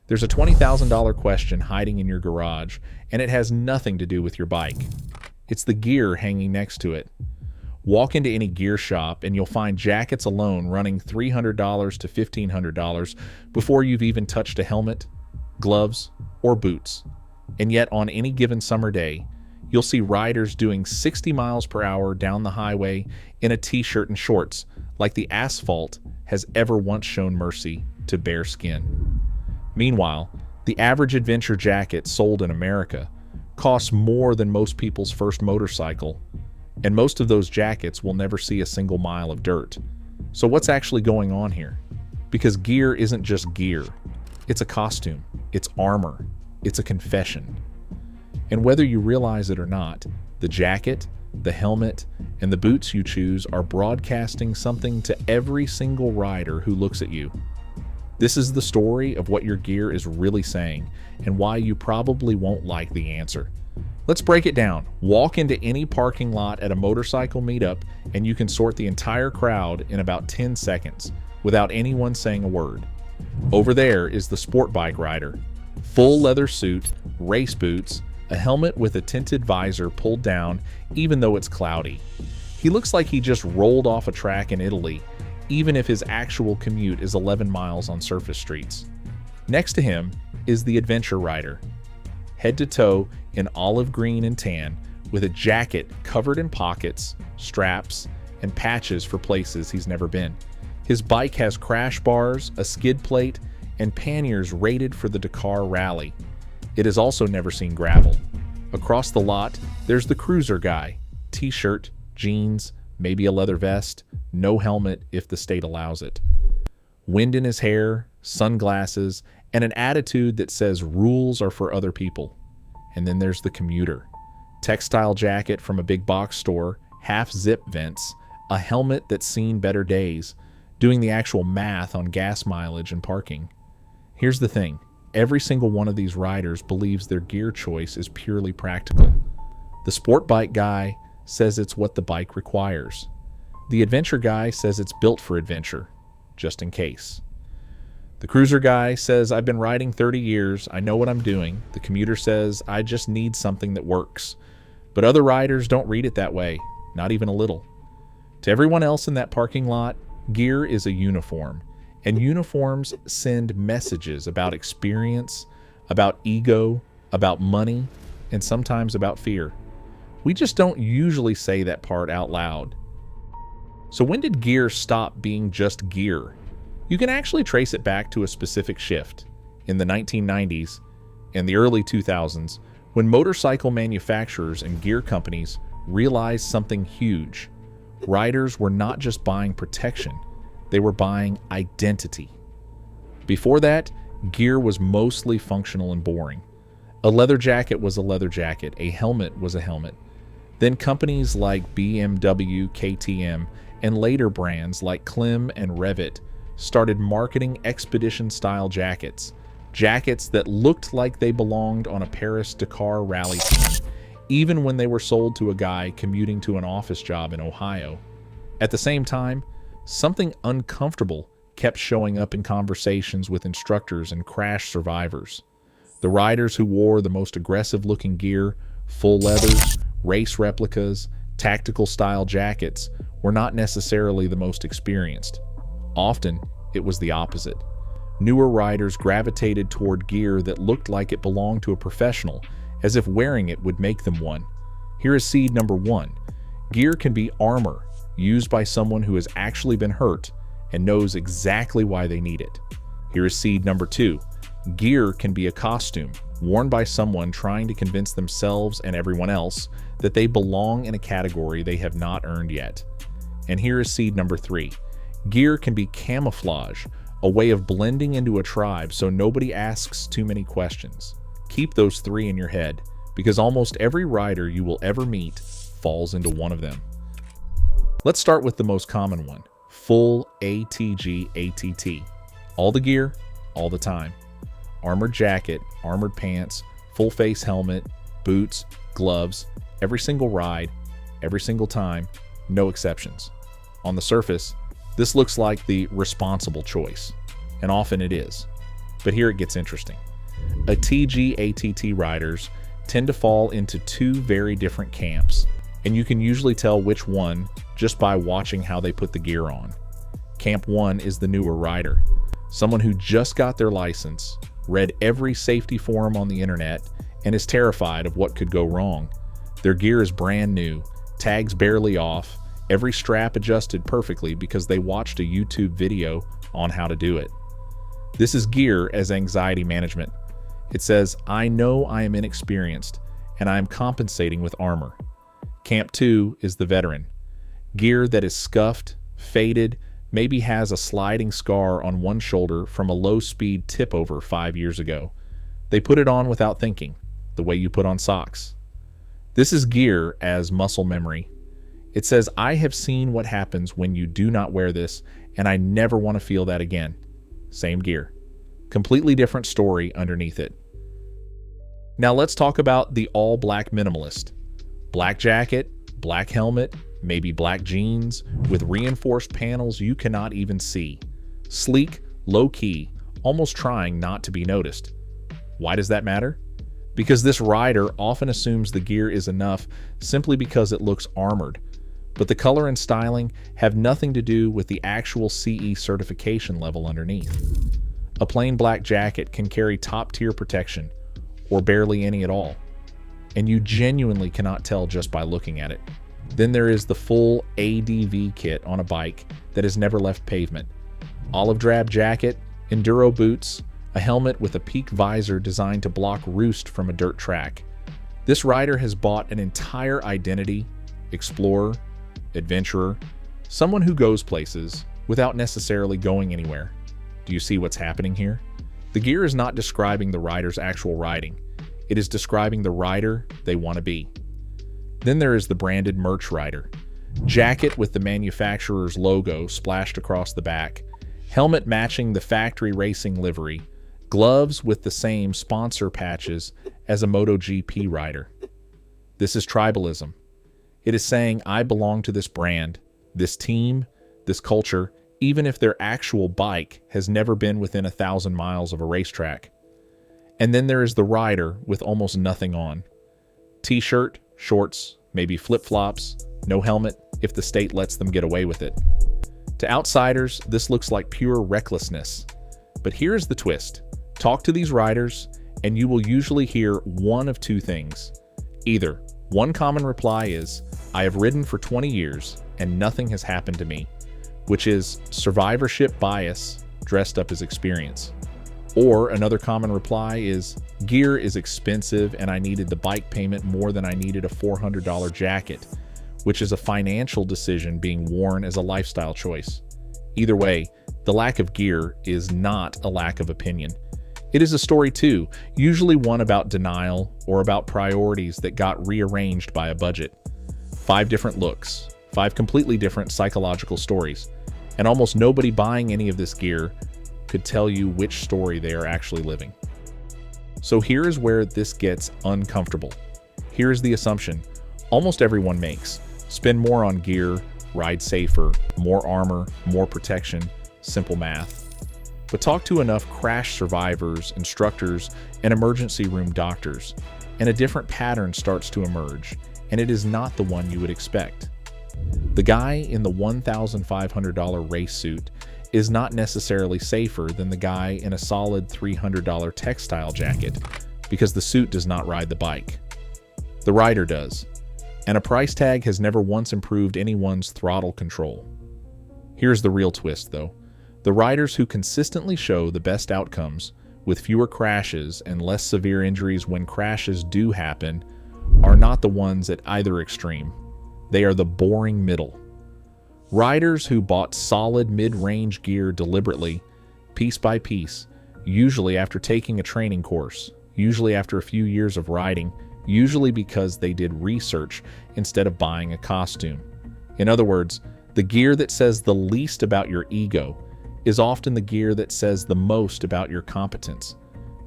There's a $20,000 question hiding in your garage, and it has nothing to do with your bike. It's the gear hanging next to it. Walk into any gear shop and you'll find jackets alone running $300 to $1,500 before you've even touched a helmet, gloves, or boots. And yet on any given summer day, you'll see riders doing 60 miles per hour down the highway in a t-shirt and shorts, like the asphalt has ever once shown mercy to bare skin. Meanwhile, the average adventure jacket sold in America costs more than most people's first motorcycle, and most of those jackets will never see a single mile of dirt. So what's actually going on here? Because gear isn't just gear. It's a costume, it's armor, it's a confession. And whether you realize it or not, the jacket, the helmet, and the boots you choose are broadcasting something to every single rider who looks at you. This is the story of what your gear is really saying and why you probably won't like the answer. Let's break it down. Walk into any parking lot at a motorcycle meetup and you can sort the entire crowd in about 10 seconds without anyone saying a word. Over there is the sport bike rider. Full leather suit, race boots, a helmet with a tinted visor pulled down even though it's cloudy. He looks like he just rolled off a track in Italy, even if his actual commute is 11 miles on surface streets. Next to him is the adventure rider, head to toe in olive green and tan, with a jacket covered in pockets, straps, and patches for places he's never been. His bike has crash bars, a skid plate, and panniers rated for the Dakar Rally. It has also never seen gravel. Across the lot, there's the cruiser guy, t-shirt, jeans, maybe a leather vest, no helmet if the state allows it. Wind in his hair, sunglasses, and an attitude that says rules are for other people. And then there's the commuter. Textile jacket from a big box store, half zip vents, a helmet that's seen better days, doing the actual math on gas mileage and parking. Here's the thing. Every single one of these riders believes their gear choice is purely practical. The sport bike guy says it's what the bike requires. The adventure guy says it's built for adventure, just in case. The cruiser guy says, I've been riding 30 years, I know what I'm doing. The commuter says, I just need something that works. But other riders don't read it that way, not even a little. To everyone else in that parking lot, gear is a uniform, and uniforms send messages about experience, about ego, about money, and sometimes about fear. We just don't usually say that part out loud. So when did gear stop being just gear? You can actually trace it back to a specific shift in the 1990s and the early 2000s when motorcycle manufacturers and gear companies realized something huge. Riders were not just buying protection, they were buying identity. Before that, gear was mostly functional and boring. A leather jacket was a leather jacket, a helmet was a helmet. Then companies like BMW, KTM, and later brands like Klim and Revit started marketing expedition-style jackets, jackets that looked like they belonged on a Paris-Dakar rally team, even when they were sold to a guy commuting to an office job in Ohio. At the same time, something uncomfortable kept showing up in conversations with instructors and crash survivors. The riders who wore the most aggressive-looking gear, full leathers, race replicas, tactical-style jackets, were not necessarily the most experienced. Often, it was the opposite. Newer riders gravitated toward gear that looked like it belonged to a professional, as if wearing it would make them one. Here is seed number 1. Gear can be armor, used by someone who has actually been hurt and knows exactly why they need it. Here is seed number 2. Gear can be a costume, worn by someone trying to convince themselves and everyone else that they belong in a category they have not earned yet. And here is seed number 3. Gear can be camouflage, a way of blending into a tribe so nobody asks too many questions. Keep those 3 in your head, because almost every rider you will ever meet falls into one of them. Let's start with the most common one, full ATG ATT. All the gear, all the time. Armored jacket, armored pants, full face helmet, boots, gloves, every single ride, every single time, no exceptions. On the surface, this looks like the responsible choice, and often it is. But here it gets interesting. ATG ATT riders tend to fall into two very different camps, and you can usually tell which one just by watching how they put the gear on. Camp 1 is the newer rider, someone who just got their license, read every safety forum on the internet, and is terrified of what could go wrong. Their gear is brand new, tags barely off, every strap adjusted perfectly because they watched a YouTube video on how to do it. This is gear as anxiety management. It says, I know I am inexperienced, and I am compensating with armor. Camp 2 is the veteran. Gear that is scuffed, faded, maybe has a sliding scar on one shoulder from a low-speed tip-over 5 years ago. They put it on without thinking, the way you put on socks. This is gear as muscle memory. It says, I have seen what happens when you do not wear this, and I never want to feel that again. Same gear. Completely different story underneath it. Now let's talk about the all-black minimalist. Black jacket, black helmet, maybe black jeans, with reinforced panels you cannot even see. Sleek, low-key, almost trying not to be noticed. Why does that matter? Because this rider often assumes the gear is enough simply because it looks armored, but the color and styling have nothing to do with the actual CE certification level underneath. A plain black jacket can carry top-tier protection, or barely any at all, and you genuinely cannot tell just by looking at it. Then there is the full ADV kit on a bike that has never left pavement. Olive drab jacket, enduro boots, a helmet with a peak visor designed to block roost from a dirt track. This rider has bought an entire identity, explorer, adventurer, someone who goes places without necessarily going anywhere. Do you see what's happening here? The gear is not describing the rider's actual riding. It is describing the rider they want to be. Then there is the branded merch rider. Jacket with the manufacturer's logo splashed across the back. Helmet matching the factory racing livery. Gloves with the same sponsor patches as a MotoGP rider. This is tribalism. It is saying, I belong to this brand, this team, this culture, even if their actual bike has never been within 1,000 miles of a racetrack. And then there is the rider with almost nothing on. T-shirt, shorts, maybe flip-flops, no helmet if the state lets them get away with it. To outsiders, this looks like pure recklessness. But here's the twist. Talk to these riders, and you will usually hear one of two things. Either one common reply is, I have ridden for 20 years and nothing has happened to me, which is survivorship bias dressed up as experience. Or another common reply is, gear is expensive and I needed the bike payment more than I needed a $400 jacket, which is a financial decision being worn as a lifestyle choice. Either way, the lack of gear is not a lack of opinion. It is a story too, usually one about denial or about priorities that got rearranged by a budget. 5 different looks, 5 completely different psychological stories, and almost nobody buying any of this gear could tell you which story they are actually living. So here is where this gets uncomfortable. Here is the assumption almost everyone makes. Spend more on gear, ride safer, more armor, more protection, simple math. But talk to enough crash survivors, instructors, and emergency room doctors, and a different pattern starts to emerge, and it is not the one you would expect. The guy in the $1,500 race suit is not necessarily safer than the guy in a solid $300 textile jacket, because the suit does not ride the bike. The rider does, and a price tag has never once improved anyone's throttle control. Here's the real twist, though. The riders who consistently show the best outcomes, with fewer crashes and less severe injuries when crashes do happen, are not the ones at either extreme. They are the boring middle. Riders who bought solid mid-range gear deliberately, piece by piece, usually after taking a training course, usually after a few years of riding, usually because they did research instead of buying a costume. In other words, the gear that says the least about your ego is often the gear that says the most about your competence.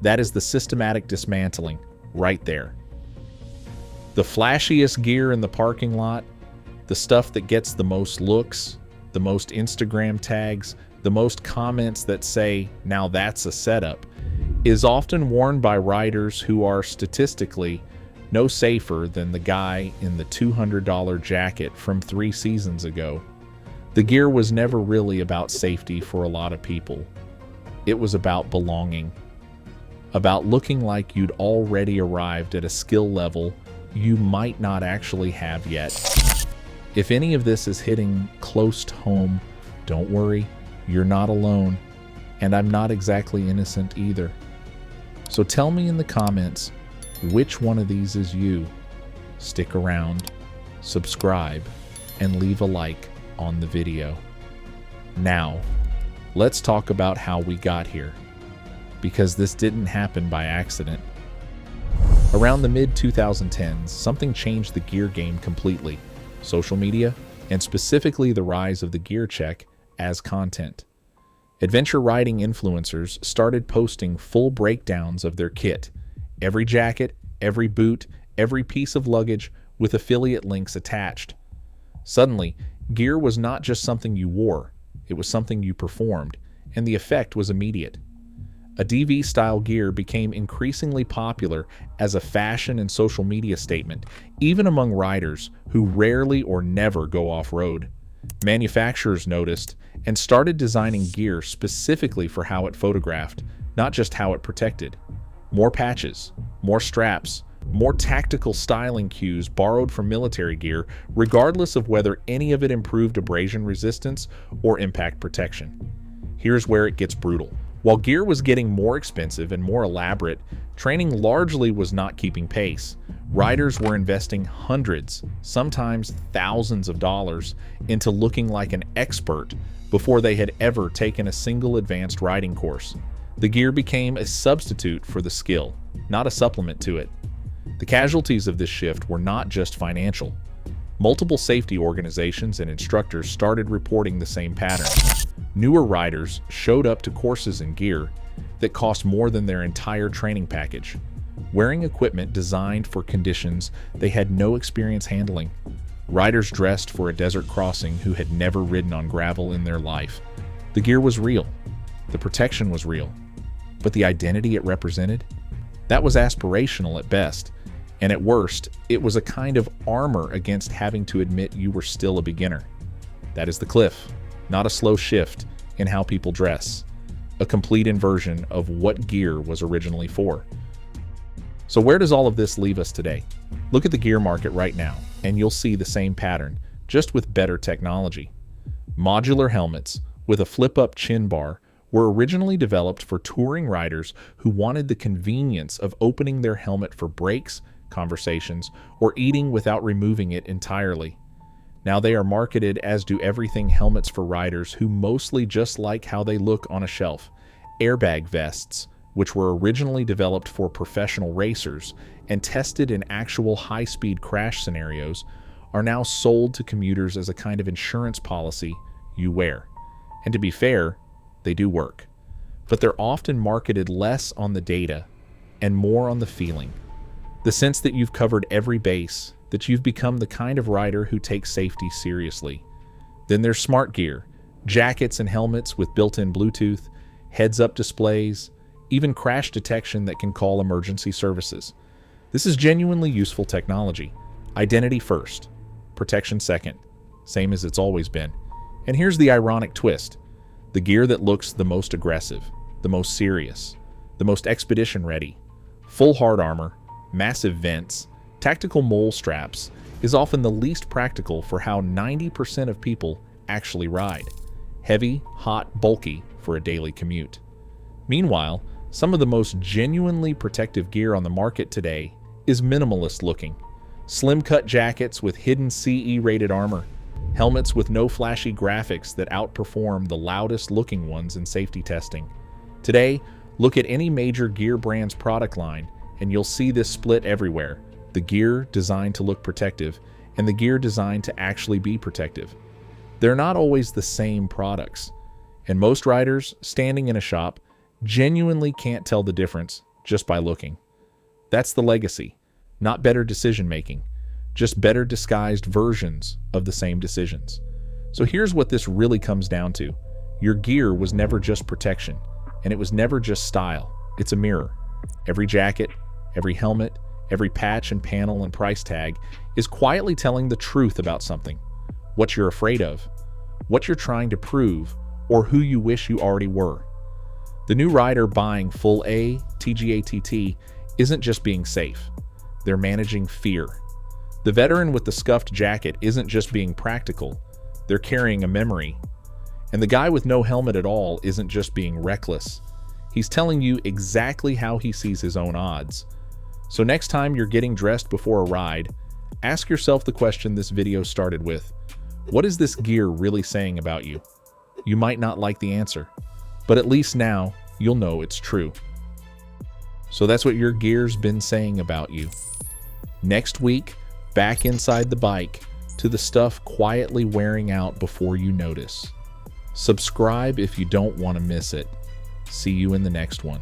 That is the systematic dismantling right there. The flashiest gear in the parking lot, the stuff that gets the most looks, the most Instagram tags, the most comments that say, now that's a setup, is often worn by riders who are statistically no safer than the guy in the $200 jacket from 3 seasons ago. The gear was never really about safety for a lot of people. It was about belonging, about looking like you'd already arrived at a skill level you might not actually have yet. If any of this is hitting close to home, don't worry, you're not alone, and I'm not exactly innocent either. So tell me in the comments which one of these is you. Stick around, subscribe, and leave a like on the video. Now, let's talk about how we got here, because this didn't happen by accident. Around the mid-2010s, something changed the gear game completely: social media, and specifically the rise of the gear check as content. Adventure riding influencers started posting full breakdowns of their kit, every jacket, every boot, every piece of luggage, with affiliate links attached. Suddenly, gear was not just something you wore, it was something you performed, and the effect was immediate. A DV-style gear became increasingly popular as a fashion and social media statement, even among riders who rarely or never go off-road. Manufacturers noticed and started designing gear specifically for how it photographed, not just how it protected. More patches, more straps, more tactical styling cues borrowed from military gear, regardless of whether any of it improved abrasion resistance or impact protection. Here's where it gets brutal. While gear was getting more expensive and more elaborate, training largely was not keeping pace. Riders were investing hundreds, sometimes thousands of dollars into looking like an expert before they had ever taken a single advanced riding course. The gear became a substitute for the skill, not a supplement to it. The casualties of this shift were not just financial. Multiple safety organizations and instructors started reporting the same pattern. Newer riders showed up to courses in gear that cost more than their entire training package, wearing equipment designed for conditions they had no experience handling. Riders dressed for a desert crossing who had never ridden on gravel in their life. The gear was real. The protection was real. But the identity it represented? That was aspirational at best, and at worst, it was a kind of armor against having to admit you were still a beginner. That is the cliff, not a slow shift in how people dress, a complete inversion of what gear was originally for. So where does all of this leave us today? Look at the gear market right now, and you'll see the same pattern, just with better technology. Modular helmets with a flip-up chin bar were originally developed for touring riders who wanted the convenience of opening their helmet for breaks, conversations, or eating without removing it entirely. Now they are marketed as do everything helmets for riders who mostly just like how they look on a shelf. Airbag vests, which were originally developed for professional racers and tested in actual high-speed crash scenarios, are now sold to commuters as a kind of insurance policy you wear. And to be fair, they do work. But they're often marketed less on the data and more on the feeling. The sense that you've covered every base, that you've become the kind of rider who takes safety seriously. Then there's smart gear, jackets and helmets with built-in Bluetooth, heads-up displays, even crash detection that can call emergency services. This is genuinely useful technology. Identity first, protection second, same as it's always been. And here's the ironic twist. The gear that looks the most aggressive, the most serious, the most expedition ready, full hard armor, massive vents, tactical mole straps, is often the least practical for how 90% of people actually ride. Heavy, hot, bulky for a daily commute. Meanwhile, some of the most genuinely protective gear on the market today is minimalist looking. Slim-cut jackets with hidden CE-rated armor, helmets with no flashy graphics that outperform the loudest looking ones in safety testing. Today, look at any major gear brand's product line and you'll see this split everywhere. The gear designed to look protective and the gear designed to actually be protective. They're not always the same products, and most riders standing in a shop genuinely can't tell the difference just by looking. That's the legacy, not better decision making, just better disguised versions of the same decisions. So here's what this really comes down to. Your gear was never just protection, and it was never just style. It's a mirror. Every jacket, every helmet, every patch and panel and price tag is quietly telling the truth about something. What you're afraid of, what you're trying to prove, or who you wish you already were. The new rider buying full A TGATT isn't just being safe. They're managing fear. The veteran with the scuffed jacket isn't just being practical. They're carrying a memory. And the guy with no helmet at all isn't just being reckless. He's telling you exactly how he sees his own odds. So next time you're getting dressed before a ride, ask yourself the question this video started with. What is this gear really saying about you? You might not like the answer, but at least now you'll know it's true. So that's what your gear's been saying about you. Next week, back inside the bike to the stuff quietly wearing out before you notice. Subscribe if you don't want to miss it. See you in the next one.